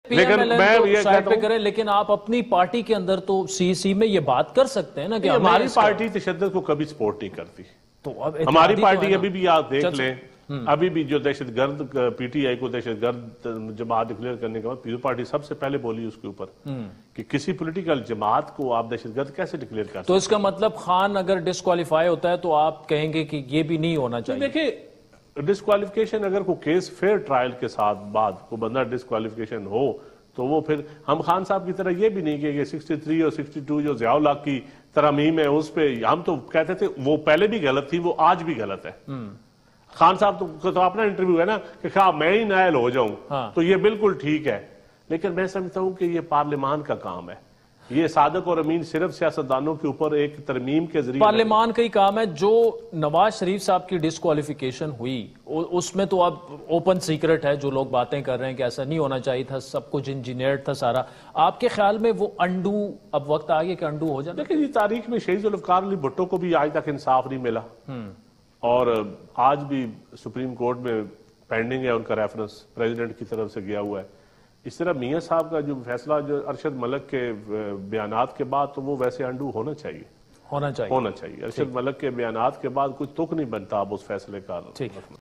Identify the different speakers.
Speaker 1: لیکن میں یہ کہتا ہوں
Speaker 2: کریں، لیکن آپ اپنی پارٹی کے اندر تو سی میں یہ بات کر سکتے ہیں نا کہ
Speaker 1: ہماری پارٹی تشدد کو کبھی سپورٹ نہیں کرتی.
Speaker 2: تو
Speaker 1: ہماری پارٹی ابھی بھی آپ دیکھ لیں، ابھی بھی جو دہشت گرد پی ٹی آئی کو دہشت گرد جماعت ڈکلیئر کرنے کے بعد پیپلز پارٹی سب سے پہلے بولی اس کے اوپر کہ کسی پولیٹیکل جماعت کو آپ دہشت گرد کیسے ڈکلیئر کر سکتے.
Speaker 2: تو اس کا مطلب خان اگر ڈسکوالیفائی ہوتا ہے تو آپ کہیں گے کہ یہ بھی نہیں ہونا چاہیے.
Speaker 1: دیکھیں ڈسکوالیفیکیشن اگر کوئی کیس فیئر ٹرائل کے ساتھ بعد کوئی بندہ ڈسکوالیفیکیشن ہو تو وہ پھر ہم خان صاحب کی طرح یہ بھی نہیں کہ یہ 63 اور 62 جو ضیاء الحق کی ترامیم ہے اس پہ ہم تو کہتے تھے وہ پہلے بھی غلط تھی، وہ آج بھی غلط ہے. خان صاحب تو اپنا انٹرویو ہے نا کہ خواہ میں ہی نائل ہو جاؤں تو یہ بالکل ٹھیک ہے، لیکن میں سمجھتا ہوں کہ یہ پارلیمان کا کام ہے. یہ صادق اور امین صرف سیاستدانوں کے اوپر ایک ترمیم کے ذریعے
Speaker 2: پارلیمان کا ہی کام ہے. جو نواز شریف صاحب کی ڈسکوالیفیکیشن ہوئی اس میں تو اب اوپن سیکرٹ ہے، جو لوگ باتیں کر رہے ہیں کہ ایسا نہیں ہونا چاہیے تھا، سب کچھ انجینئرڈ تھا سارا. آپ کے خیال میں وہ انڈو اب وقت آگے کہ انڈو ہو جائے؟
Speaker 1: لیکن یہ تاریخ میں شہید ذوالفقار علی بھٹو کو بھی آج تک انصاف نہیں ملا، اور آج بھی سپریم کورٹ میں پینڈنگ ہے ان کا ریفرنس پریزیڈنٹ کی طرف سے گیا ہوا ہے. اس طرح میاں صاحب کا جو فیصلہ جو ارشد ملک کے بیانات کے بعد تو وہ ویسے انڈو ہونا چاہیے. ارشد ملک کے بیانات کے بعد کوئی تک نہیں بنتا اب اس فیصلے کا.